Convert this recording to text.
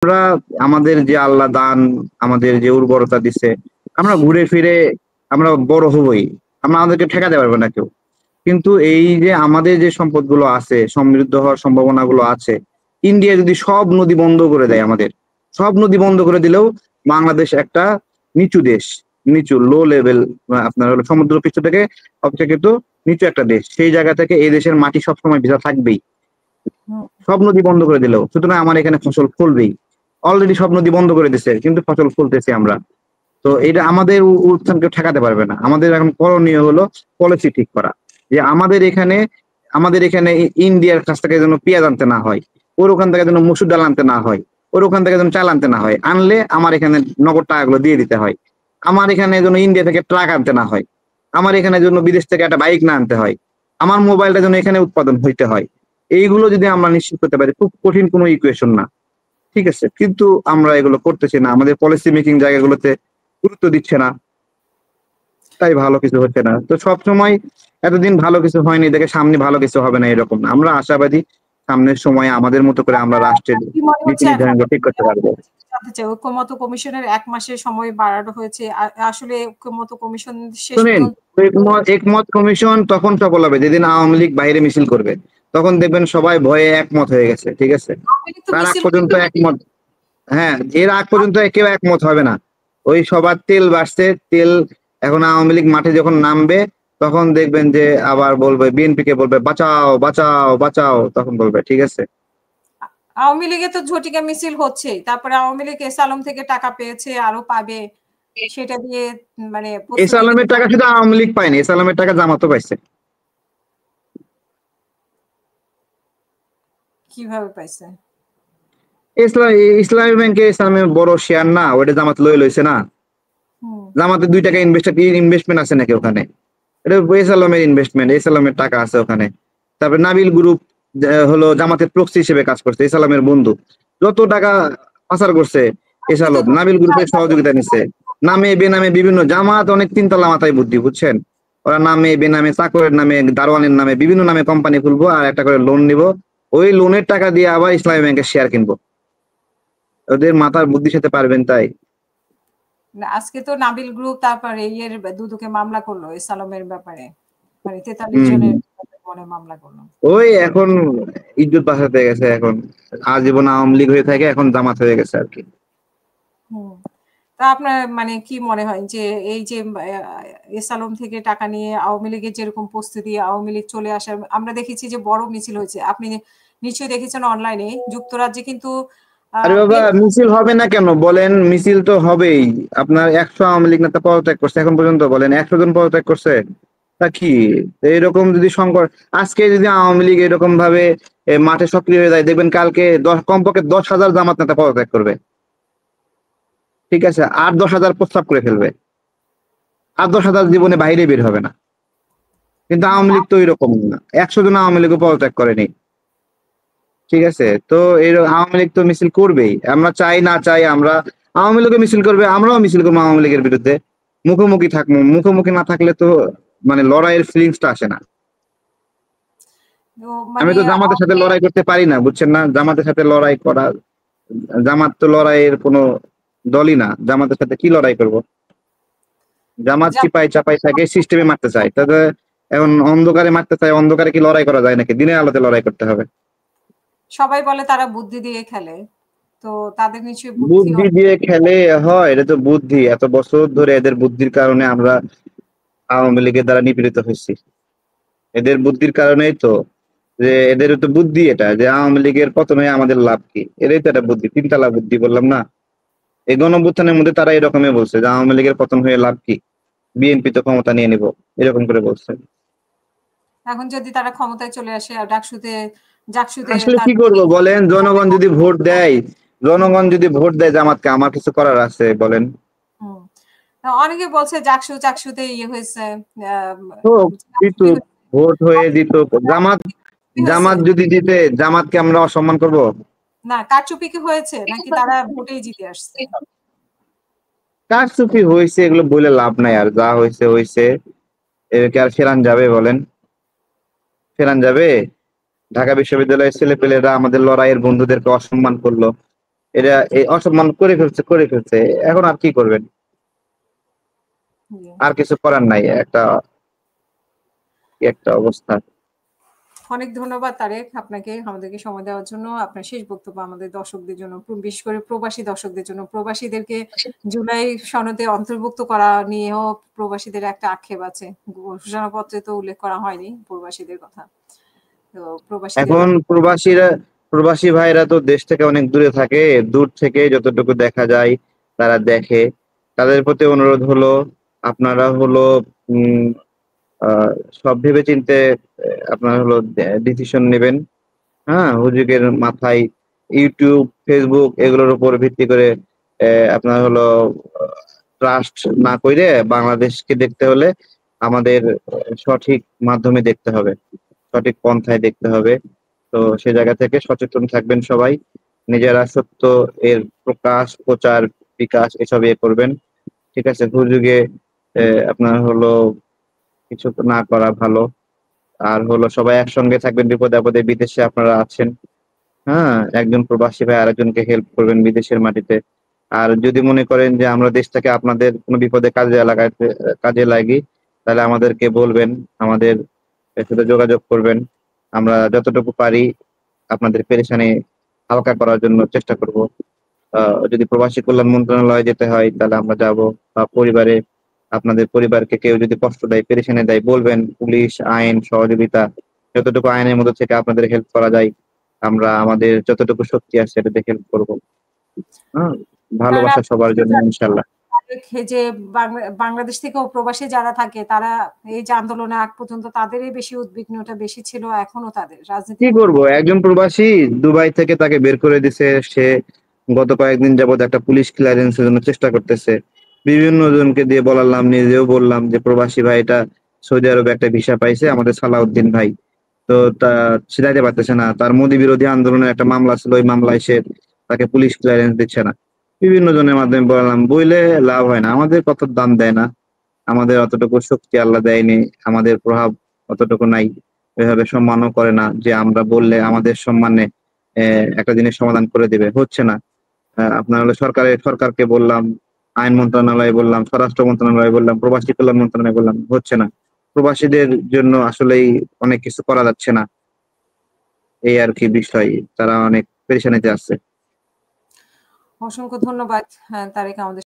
আমরা আমাদের যে আল্লাহ দান, আমাদের যে উর্বরতা দিছে, আমরা ঘুরে ফিরে আমরা বড় হবই। আমাদেরকে ঠেকাতে পারবে না কেউ। কিন্তু এই যে আমাদের যে সম্পদগুলো আছে, সমৃদ্ধ হওয়ার সম্ভাবনাগুলো আছে, ইন্ডিয়া যদি সব নদী বন্ধ করে দেয় আমাদের, সব নদী বন্ধ করে দিলেও বাংলাদেশ একটা নিচু দেশ। নিচু লো লেভেল আপনার হলো সমুদ্রপৃষ্ঠ থেকে অপেক্ষাকৃত নিচু একটা দেশ। সেই জায়গা থেকে এই দেশের মাটি সবসময় ভেজা থাকবেই। হুম। সব নদী বন্ধ করে দিলেও। সুতরাং আমার এখানে ফসল ফলবেই। অলরেডি সব নদী বন্ধ করে দিছে কিন্তু ফসল ফলতেছি আমরা। তো এটা আমাদের উত্থানকে ঠেকাতে পারবে না। আমাদের এখন করণীয় হলো পলিসি ঠিক করা। যে আমাদের এখানে ইন্ডিয়ার কাছ থেকে যেন পেঁয়াজ আনতে না হয়। ওর ওখান থেকে যেন মসুর ডাল আনতে না হয়। ওর ওখান থেকে যেন চাল আনতে না হয়। আনলে আমার এখানে নগদ টাকাগুলো দিয়ে দিতে হয়। আমার এখানে যেন ইন্ডিয়া থেকে ট্রাক আনতে না হয়। আমার এখানে যেন বিদেশ থেকে একটা বাইক না আনতে হয়। আমার মোবাইলটা যেন এখানে উৎপাদন হইতে হয়। এইগুলো যদি আমরা নিশ্চিত করতে পারি, খুব কঠিন কোনো ইকুয়েশন না। ঠিক আছে? কিন্তু আমরা এগুলো করতেছি না। আমাদের পলিসি মেকিং জায়গাগুলোতে গুরুত্ব দিচ্ছে না। তাই ভালো কিছু হচ্ছে না। তো সবসময় এতদিন ভালো কিছু হয়নি দেখে সামনে ভালো কিছু হবে না এরকম না। আমরা আশাবাদী সামনের সময়ে আমাদের মতো করে আমরা রাষ্ট্রের কি মনে নীতি হচ্ছে এখন নির্ধারণগুলো ঠিক করতে পারবো। জানতে চাই ঐক্যমত্য কমিশনের ১ মাসের সময় বাড়ানো হয়েছে। আসলে ঐক্যমত্য কমিশন শেষ শুনেন, পর্যন্ত একমত কমিশন তখন সফল হবে যেদিন আওয়ামী লীগ বাইরে মিছিল করবে। তখন দেখবেন সবাই ভয়ে একমত হয়ে গেছে। ঠিক আছে? আওয়ামী লীগ তো তার আগ মিছিল পর্যন্ত একমত হ্যাঁ, এর আগ পর্যন্ত কেউ একমত হবে না। ওই সবার তেল বাড়ছে, তেল এখন আওয়ামী লীগ মাঠে যখন নামবে তখন দেখবেন যে আবার বলবে বিএনপি কে বলবে বাঁচাও, বাঁচাও, বাঁচাও তখন বলবে। ঠিক আছে? আওয়ামী লীগে তো ঝটিকা মিছিল হচ্ছেই। তারপরে আওয়ামী লীগ এস আলম থেকে টাকা পেয়েছে, আরো পাবে। সেটা দিয়ে মানে এস প্রস্তুতি আলমের টাকা শুধু আওয়ামী লীগ পায়নি, এস আলমের টাকা জামাতও পাইছে। কিভাবে পাইছে? ইসলাম ইসলামী ব্যাংকে ইসলামের বড় শেয়ার না, ওটা জামাত লইছে না। হুম। জামাতে ২ টাকা ইনভেস্টমেন্ট আছে নাকি ওখানে? এটা এস আলমের ইনভেস্টমেন্ট, এস আলমের টাকা আছে ওখানে। তারপরে নাবিল গ্রুপ হলো জামাতের প্রক্সি হিসেবে কাজ করছে, এস আলমের বন্ধু। যত টাকা পাচার করছে এস আপনি তো আলম নাবিল গ্রুপের সহযোগিতা নিচ্ছে। নামে বেনামে বিভিন্ন জামাত অনেক তিনতলা মাথায় বুদ্ধি, বুঝছেন? ওরা নামে বেনামে চাকরের নামে দারোয়ানের নামে বিভিন্ন নামে কোম্পানি খুলবো আর একটা করে লোন নিব। ওই লোনের টাকা দিয়ে আবার ইসলামী ব্যাংকের শেয়ার কিনবো। ওদের মাথার বুদ্ধির সাথে পারবেন তাই। আজকে তো নাবিল গ্রুপ তারপরে ইয়ের দুদকে মামলা করলো এস আলমের ব্যাপারে। মানে ৪৩ হম জনের মনে মামলা করলো। ওই এখন ইজ্জত বাঁচাতে গেছে, এখন আজীবন আওয়ামী লীগ হয়ে থাকে, এখন জামাত হয়ে গেছে আর কি। হুম। তা আপনার মানে কি মনে হয় যে এই যে এস আলম থেকে টাকা নিয়ে আওয়ামী লীগের যেরকম প্রস্তুতি, আওয়ামী লীগ চলে আসার আমরা দেখেছি যে বড় মিছিল হয়েছে। আপনি নিশ্চয়ই দেখেছেন অনলাইনে যুক্তরাজ্যে কিন্তু আরে বাবা, মিছিল হবে না কেন বলেন? মিছিল তো হবেই। আপনার ১০০ আওয়ামী লীগ নেতা পদত্যাগ করছে এখন পর্যন্ত, বলেন ১০০ জন পদত্যাগ করছে? তা কি এইরকম যদি সংকট আজকে যদি আওয়ামী লীগ এরকম ভাবে মাঠে সক্রিয় হয়ে যায়, দেখবেন কালকে কমপক্ষে ১০,০০০ জামাত নেতা পদত্যাগ করবে। ঠিক আছে? আর ১০,০০০ প্রস্তাব করে ফেলবে। আর ১০,০০০ জীবনে বাইরে বের হবে না। কিন্তু আওয়ামী লীগ তো এরকম না, ১০০ জন আওয়ামী লীগও পদত্যাগ করেনি। ঠিক আছে? তো এই আওয়ামী লীগ তো মিছিল করবেই। আমরা চাই না চাই আমরা আওয়ামী লীগও মিছিল করবে, আমরাও মিছিল করবো আওয়ামী লীগের বিরুদ্ধে। মুখোমুখি থাকবো। মুখোমুখি না থাকলে তো মানে লড়াইয়ের ফিলিংসটা আসে না। আমি মানে তো জামাতের সাথে লড়াই করতে পারি না, বুঝছেন না? জামাতের সাথে লড়াই করা, জামাত তো লড়াইয়ের কোনো দলই না। জামাতের সাথে কি লড়াই করব? জামাত চিপাই চাপাই থাকে, সিস্টেমে মারতে চায়। তবে এখন অন্ধকারে মারতে চায়, অন্ধকারে কি লড়াই করা যায় নাকি? দিনের আলোতে লড়াই করতে হবে। সবাই বলে তারা বুদ্ধি দিয়ে খেলে। তো তাদের নিশ্চয়ই বুদ্ধি বুদ্ধি দিয়ে খেলে হয়, এটা তো বুদ্ধি। এত বছর ধরে এদের বুদ্ধির কারণে আমরা আওয়ামী লীগের দ্বারা নিপীড়িত হয়েছি। এদের বুদ্ধির কারণেই তো, যে এদের তো বুদ্ধি এটা যে আওয়ামী লীগের পতন হয়ে আমাদের লাভ কি? এটাই তো একটা বুদ্ধি, তিনতলা বুদ্ধি বললাম না? এই গণঅভ্যুত্থানের মধ্যে তারা এরকমই বলছে যে আওয়ামী লীগের পতন হয়ে লাভ কি? বিএনপি তো ক্ষমতা নিয়ে নিব, এরকম করে বলছে। এখন যদি তারা ক্ষমতায় চলে আসে আর জাকসুতে আসলে কি করবো বলেন? জনগণ যদি ভোট দেয়, জনগণ যদি ভোট দেয় জামাতকে, আমার কিছু করার আছে বলেন? হুম। অনেকে বলছে চাকসুতে ইয়ে হয়েছে তো দিত, ভোট হয়ে দিত। জামাত জামাত যদি জিতে, জামাতকে আমরা অসম্মান করব? না, কারচুপি কি হয়েছে নাকি তারা ভোটেই জিতে আসছে? কারচুপি হয়েছে এগুলো বলে লাভ নাই, আর যা হয়েছে হয়েছে। একে আর ফেরান যাবে বলেন? ফেরান যাবে? ঢাকা বিশ্ববিদ্যালয়ের ছেলেপেলেরা আমাদের লড়াইয়ের বন্ধুদেরকে অসম্মান করলো। এটা এই অসম্মান করে ফেলছে, এখন আর কি করবেন? জি। আর কিছু করার নাই, একটা অবস্থা। অনেক ধন্যবাদ তারেক আপনাকে আমাদেরকে সময় দেওয়ার জন্য। আপনার শেষ বক্তব্য আমাদের দর্শকদের জন্য, বিশেষ করে প্রবাসী দর্শকদের জন্য। প্রবাসীদেরকে জুলাই সনদে অন্তর্ভুক্ত করা নিয়েও প্রবাসীদের একটা আক্ষেপ আছে। ঘোষণাপত্রে তো উল্লেখ করা হয়নি প্রবাসীদের কথা। তো প্রবাসীদের এখন প্রবাসী ভাইরা তো দেশ থেকে অনেক দূরে থাকে, দূর থেকে যতটুকু দেখা যায় তারা দেখে। তাদের প্রতি অনুরোধ হলো আপনারা হলো উম আহ সব ভেবেচিন্তে আপনারা হলো ডিসিশন নেবেন। হ্যাঁ, হুজুগের মাথায় ইউটিউব, ফেসবুক এগুলোর উপর ভিত্তি করে আপনার হলো ট্রাস্ট না কইরে বাংলাদেশকে দেখতে হলে আমাদের সঠিক মাধ্যমে দেখতে হবে, সঠিক পন্থায় দেখতে হবে। তো সে জায়গা থেকে সচেতন থাকবেন সবাই। নিজেরা সত্য এর প্রকাশ, প্রচার, বিকাশ এসব করবেন। ঠিক আছে? হুজুগে আপনার হলো কিছু না করা ভালো। আর হলো সবাই একসঙ্গে থাকবেন বিপদে আপদে। বিদেশে আপনারা আছেন, হ্যাঁ, একজন প্রবাসী ভাই আরেকজনকে হেল্প করবেন বিদেশের মাটিতে। আর যদি মনে করেন যে আমরা দেশটাকে আপনাদের কোনো বিপদে কাজে লাগি, তাহলে আমাদেরকে বলবেন, আমাদের সাথে যোগাযোগ করবেন। আমরা যতটুকু পারি আপনাদের পেরেশানি হালকা করার জন্য চেষ্টা করব। যদি প্রবাসী কল্যাণ মন্ত্রণালয়ে যেতে হয় তাহলে আমরা যাব, বা আপনাদের পরিবারকে কেউ যদি কষ্ট দেয়, পেরেশানি দেয়, বলবেন। পুলিশ, আইন, সহযোগিতা, যতটুকু আইনের মধ্যে থেকে আপনাদের হেল্প করা যায় আমরা আমাদের যতটুকু শক্তি আছে সেটাতে হেল্প করবো। হ্যাঁ, আপনারা ভালোবাসা সবার জন্য ইনশাল্লাহ। এই যে বাংলাদেশ থেকেও প্রবাসী যারা থাকে তারা এই যে আন্দোলনের আগ পর্যন্ত তাদেরই বেশি উদ্বিগ্নটা বেশি ছিল, এখনো তাদের কি রাজনীতির করব, একজন প্রবাসী দুবাই থেকে তাকে বের করে দিছে, সে গত কয়েকদিন যাবত একটা পুলিশ ক্লিয়ারেন্সের জন্য চেষ্টা করতেছে। বিভিন্ন জনকে দিয়ে বলালাম, নিজেও বললাম যে প্রবাসী ভাই এটা সৌদি আরবে একটা ভিসা পাইছে, আমাদের সালাউদ্দিন ভাই। তো তা সে যাইতে পারতেছে না, তার মোদী বিরোধী আন্দোলনের একটা মামলা ছিল, ওই মামলায় সে তাকে পুলিশ ক্লিয়ারেন্স দিচ্ছে না। বিভিন্ন জনের মাধ্যমে বললাম, বইলে লাভ হয় না, আমাদের কত দাম দেয় না, আমাদের অতটুকু শক্তি আল্লাহ দেয়নি, আমাদের প্রভাব অতটুকু নাই, এভাবে সম্মানও করে না যে আমরা বললে আমাদের সম্মানে একটা জিনিস সমাধান করে দিবে, হচ্ছে না। আপনার হলো সরকারকে বললাম, আইন মন্ত্রণালয়ে বললাম, স্বরাষ্ট্র মন্ত্রণালয়ে বললাম, প্রবাসী কল্যাণ মন্ত্রণালয়ে বললাম, হচ্ছে না। প্রবাসীদের জন্য আসলেই অনেক কিছু করা যাচ্ছে না, এই আর কি বিষয়। তারা অনেক পেরেশানিতে আছে। অসংখ্য ধন্যবাদ তারেক আমাদের